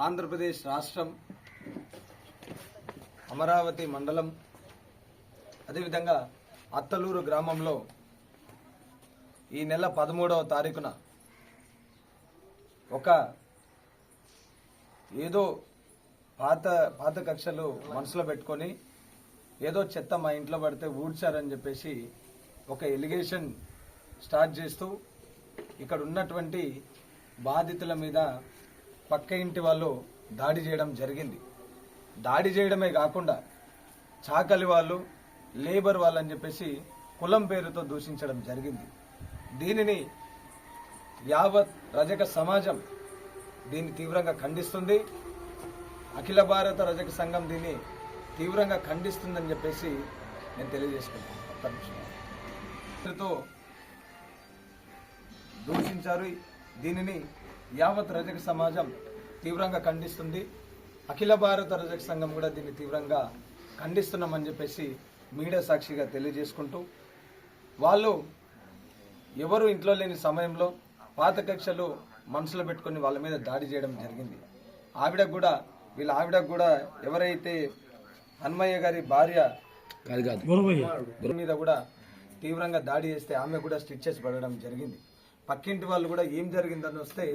ఆంధ్రప్రదేశ్ రాష్ట్రం అమరావతి మండలం అదేవిధంగా అత్తలూరు గ్రామంలో ఈ నెల 13వ తారీఖున ఒక ఏదో పాత కక్షలు మనసులో పెట్టుకొని ఏదో చెత్త మా ఇంట్లో పడితే ఊడ్చారని చెప్పేసి ఒక ఎలిగేషన్ స్టార్ట్ చేస్తూ ఇక్కడ ఉన్నటువంటి బాధితుల మీద పక్క ఇంటి వాళ్ళు దాడి చేయడం జరిగింది. దాడి చేయడమే కాకుండా చాకలి వాళ్ళు, లేబర్ వాళ్ళు అని చెప్పేసి కులం పేరుతో దూషించడం జరిగింది. దీనిని యావత్ రజక సమాజం దీన్ని తీవ్రంగా ఖండిస్తుంది. అఖిల భారత రజక సంఘం దీన్ని తీవ్రంగా ఖండిస్తుందని చెప్పేసి నేను తెలియజేసుకుంటున్నాను. దూషించారు. దీనిని యావత్ రజక సమాజం తీవ్రంగా ఖండిస్తుంది. అఖిల భారత రజక సంఘం కూడా దీన్ని తీవ్రంగా ఖండిస్తున్నామని చెప్పేసి మీడియా సాక్షిగా తెలియజేసుకుంటూ, వాళ్ళు ఎవరు ఇంట్లో లేని సమయంలో పాత కక్షలు మనసులో పెట్టుకుని వాళ్ళ మీద దాడి చేయడం జరిగింది. వీళ్ళ ఆవిడకు కూడా ఎవరైతే హన్మయ్య గారి భార్య మీద కూడా తీవ్రంగా దాడి చేస్తే ఆమె కూడా స్టిచెస్ పడడం జరిగింది. పక్కింటి వాళ్ళు కూడా ఏం జరిగిందని వస్తే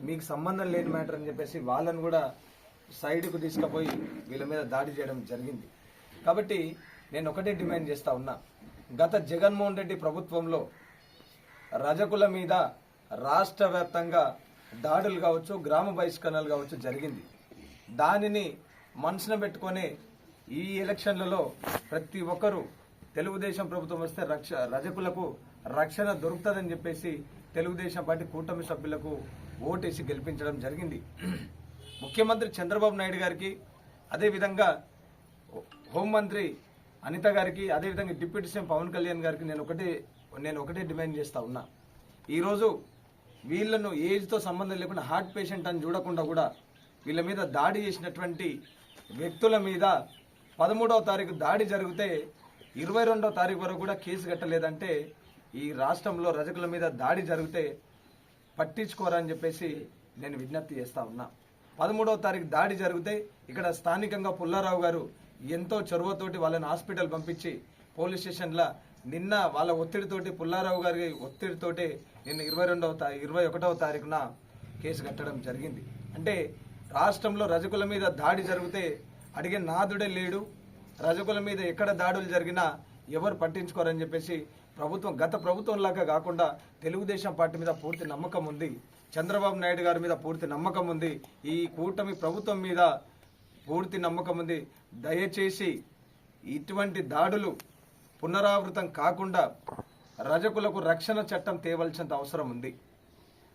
మీకు సంబంధం లేని మ్యాటర్ అని చెప్పేసి వాళ్ళని కూడా సైడ్కు తీసుకుపోయి వీళ్ళ మీద దాడి చేయడం జరిగింది. కాబట్టి నేను ఒకటే డిమాండ్ చేస్తా ఉన్నా, గత జగన్మోహన్ రెడ్డి ప్రభుత్వంలో రజకుల మీద రాష్ట్ర వ్యాప్తంగా దాడులు కావచ్చు, గ్రామ బహిష్కరణలు కావచ్చు జరిగింది. దానిని మనసున పెట్టుకొని ఈ ఎలక్షన్లలో ప్రతి ఒక్కరూ తెలుగుదేశం ప్రభుత్వం వస్తే రజకులకు రక్షణ దొరుకుతుందని చెప్పేసి తెలుగుదేశం పార్టీ కూటమి సభ్యులకు ఓటేసి గెలిపించడం జరిగింది. ముఖ్యమంత్రి చంద్రబాబు నాయుడు గారికి, అదేవిధంగా హోంమంత్రి అనిత గారికి, అదేవిధంగా డిప్యూటీ సీఎం పవన్ కళ్యాణ్ గారికి నేను ఒకటే డిమాండ్ చేస్తా ఉన్నా. ఈరోజు వీళ్లను ఏజ్తో సంబంధం లేకుండా హార్ట్ పేషెంట్ అని చూడకుండా కూడా వీళ్ళ మీద దాడి చేసినటువంటి వ్యక్తుల మీద 13వ తారీఖు దాడి జరిగితే 22వ తారీఖు వరకు కూడా కేసు కట్టలేదంటే ఈ రాష్ట్రంలో రజకుల మీద దాడి జరిగితే పట్టించుకోరని చెప్పేసి నేను విజ్ఞప్తి చేస్తా ఉన్నా. 13వ తారీఖు దాడి జరిగితే ఇక్కడ స్థానికంగా పుల్లారావు గారు ఎంతో చొరవతోటి వాళ్ళని హాస్పిటల్ పంపించి పోలీస్ స్టేషన్లో నిన్న వాళ్ళ ఒత్తిడితోటి, పుల్లారావు గారి ఒత్తిడితోటి నిన్న 21వ తారీఖున కేసు కట్టడం జరిగింది. అంటే రాష్ట్రంలో రజకుల మీద దాడి జరిగితే అడిగే నాదుడే లేడు. రజకుల మీద ఎక్కడ దాడులు జరిగినా ఎవరు పట్టించుకోరని చెప్పేసి గత ప్రభుత్వం లాగా కాకుండా తెలుగుదేశం పార్టీ మీద పూర్తి నమ్మకం ఉంది, చంద్రబాబు నాయుడు గారి మీద పూర్తి నమ్మకం ఉంది, ఈ కూటమి ప్రభుత్వం మీద పూర్తి నమ్మకం ఉంది. దయచేసి ఇటువంటి దాడులు పునరావృతం కాకుండా రజకులకు రక్షణ చట్టం తేవలసినంత అవసరం ఉంది.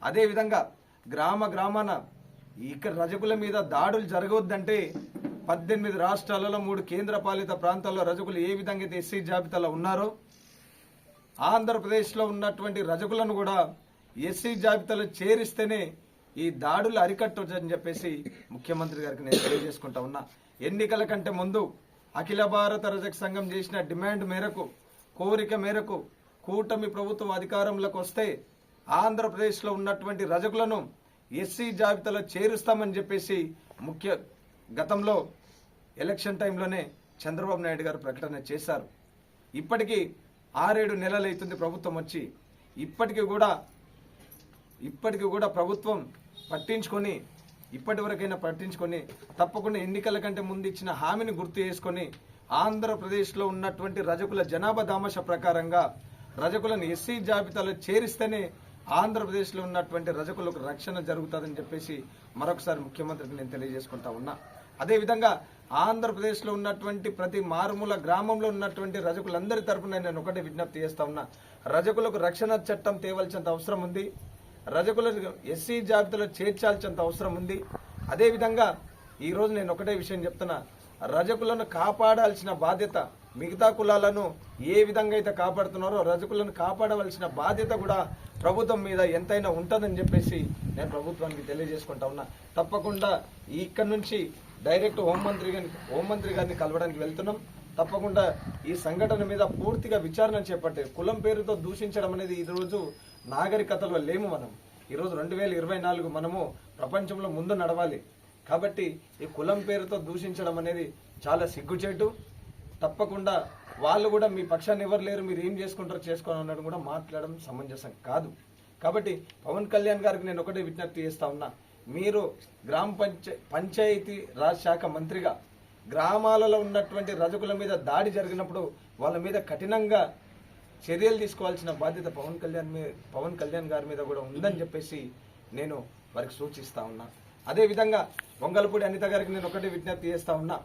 అదేవిధంగా గ్రామాన ఇక్కడ రజకుల మీద దాడులు జరగవద్దంటే 18 రాష్ట్రాలలో 3 కేంద్రపాలిత ప్రాంతాల్లో రజకులు ఏ విధంగా అయితే ఎస్సీ జాబితాలో ఉన్నారో ఆంధ్రప్రదేశ్లో ఉన్నటువంటి రజకులను కూడా ఎస్సీ జాబితాలో చేరిస్తేనే ఈ దాడులు అరికట్టొచ్చని చెప్పేసి ముఖ్యమంత్రి గారికి నేను తెలియజేసుకుంటా ఉన్నా. ఎన్నికల కంటే ముందు అఖిల భారత రజక సంఘం చేసిన డిమాండ్ మేరకు, కోరిక మేరకు కూటమి ప్రభుత్వం అధికారంలోకి వస్తే ఆంధ్రప్రదేశ్లో ఉన్నటువంటి రజకులను ఎస్సీ జాబితాలో చేరుస్తామని చెప్పేసి గతంలో ఎలక్షన్ టైంలోనే చంద్రబాబు నాయుడు గారు ప్రకటన చేశారు. ఇప్పటికీ 6-7 నెలలు అవుతుంది ప్రభుత్వం వచ్చి, ఇప్పటికీ కూడా ప్రభుత్వం ఇప్పటివరకైనా పట్టించుకొని తప్పకుండా ఎన్నికల కంటే ముందు ఇచ్చిన హామీని గుర్తు చేసుకొని ఆంధ్రప్రదేశ్లో ఉన్నటువంటి రజకుల జనాభా దామాష ప్రకారంగా రజకులను ఎస్సీ జాబితాలో చేరిస్తేనే ఆంధ్రప్రదేశ్లో ఉన్నటువంటి రజకులకు రక్షణ జరుగుతుందని చెప్పేసి మరొకసారి ముఖ్యమంత్రికి నేను తెలియజేసుకుంటా ఉన్నా. అదేవిధంగా ఆంధ్రప్రదేశ్లో ఉన్నటువంటి ప్రతి మారుమూల గ్రామంలో ఉన్నటువంటి రజకులందరి తరఫున నేను ఒకటే విజ్ఞప్తి చేస్తా ఉన్నా, రజకులకు రక్షణ చట్టం తేవాల్సినంత అవసరం ఉంది, రజకులకు ఎస్సీ జాబితాలో చేర్చాల్సినంత అవసరం ఉంది. అదేవిధంగా ఈరోజు నేను ఒకటే విషయం చెప్తున్నా, రజకులను కాపాడాల్సిన బాధ్యత మిగతా కులాలను ఏ విధంగా అయితే కాపాడుతున్నారో రజకులను కాపాడవలసిన బాధ్యత కూడా ప్రభుత్వం మీద ఎంతైనా ఉంటుందని చెప్పేసి నేను ప్రభుత్వానికి తెలియజేసుకుంటా ఉన్నా. తప్పకుండా ఇక్కడ నుంచి డైరెక్ట్ హోంమంత్రి గారిని కలవడానికి వెళ్తున్నాం. తప్పకుండా ఈ సంఘటన మీద పూర్తిగా విచారణ చేపట్టే, కులం పేరుతో దూషించడం అనేది ఈరోజు నాగరికతలో లేము. మనం ఈరోజు 2024 మనము ప్రపంచంలో ముందు నడవాలి. కాబట్టి ఈ కులం పేరుతో దూషించడం అనేది చాలా సిగ్గుచేటు. తప్పకుండా వాళ్ళు కూడా మీ పక్షాన్ని ఎవరు లేరు, మీరు ఏం చేసుకుంటారో చేసుకోని అన్నట్టు కూడా మాట్లాడడం సమంజసం కాదు. కాబట్టి పవన్ కళ్యాణ్ గారికి నేను ఒకటే విజ్ఞప్తి చేస్తా ఉన్నా, మీరు పంచాయతీ రాజ్ శాఖ మంత్రిగా గ్రామాలలో ఉన్నటువంటి రజకుల మీద దాడి జరిగినప్పుడు వాళ్ళ మీద కఠినంగా చర్యలు తీసుకోవాల్సిన బాధ్యత పవన్ కళ్యాణ్ గారి మీద కూడా ఉందని చెప్పేసి నేను వారికి సూచిస్తా ఉన్నా. అదేవిధంగా వంగలపూడి అనిత గారికి నేను ఒకటి విజ్ఞప్తి చేస్తా ఉన్నా,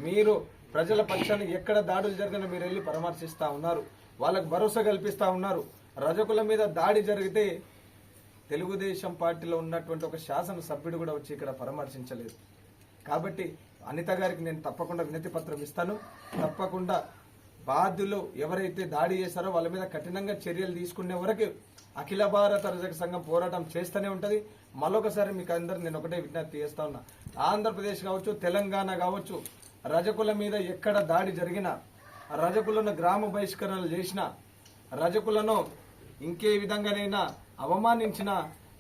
మీరు ప్రజల పక్షాన్ని ఎక్కడ దాడులు జరిగినా మీరు వెళ్ళి పరామర్శిస్తా ఉన్నారు, వాళ్ళకు భరోసా కల్పిస్తా ఉన్నారు. రజకుల మీద దాడి జరిగితే తెలుగుదేశం పార్టీలో ఉన్నటువంటి ఒక శాసనసభ్యుడు కూడా వచ్చి ఇక్కడ పరామర్శించలేదు. కాబట్టి అనిత గారికి నేను తప్పకుండా వినతి పత్రం ఇస్తాను. తప్పకుండా బాధ్యులు ఎవరైతే దాడి చేశారో వాళ్ళ మీద కఠినంగా చర్యలు తీసుకునే వరకు అఖిల భారత రజక సంఘం పోరాటం చేస్తూనే ఉంటది. మరొకసారి మీకు అందరు నేను ఒకటే విజ్ఞప్తి చేస్తా ఉన్నా, ఆంధ్రప్రదేశ్ కావచ్చు, తెలంగాణ కావచ్చు, రజకుల మీద ఎక్కడ దాడి జరిగినా, రజకులను గ్రామ బహిష్కరణలు చేసినా, రజకులను ఇంకే విధంగానైనా అవమానించినా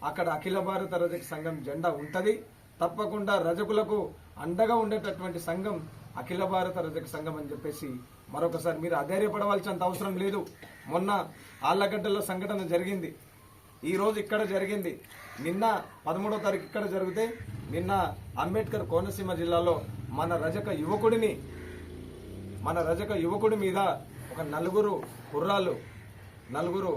అక్కడ అఖిల భారత రజక సంఘం జెండా ఉంటది. తప్పకుండా రజకులకు అండగా ఉండేటటువంటి సంఘం అఖిల భారత రజక సంఘం అని చెప్పేసి మరొకసారి మీరు అధైర్యపడవలసినంత అవసరం లేదు. మొన్న ఆళ్లగడ్డలో సంఘటన జరిగింది, ఈ రోజు ఇక్కడ జరిగింది, నిన్న 13వ తారీఖు ఇక్కడ జరిగితే నిన్న అంబేద్కర్ కోనసీమ జిల్లాలో మన రజక యువకుడి మీద ఒక నలుగురు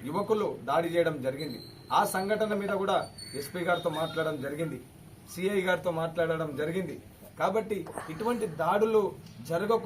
యువకులు దాడి చేయడం జరిగింది. ఆ సంఘటన మీద కూడా ఎస్పీ గారితో మాట్లాడడం జరిగింది, సిఐ గారితో మాట్లాడడం జరిగింది. కాబట్టి ఇటువంటి దాడులు జరగకుండా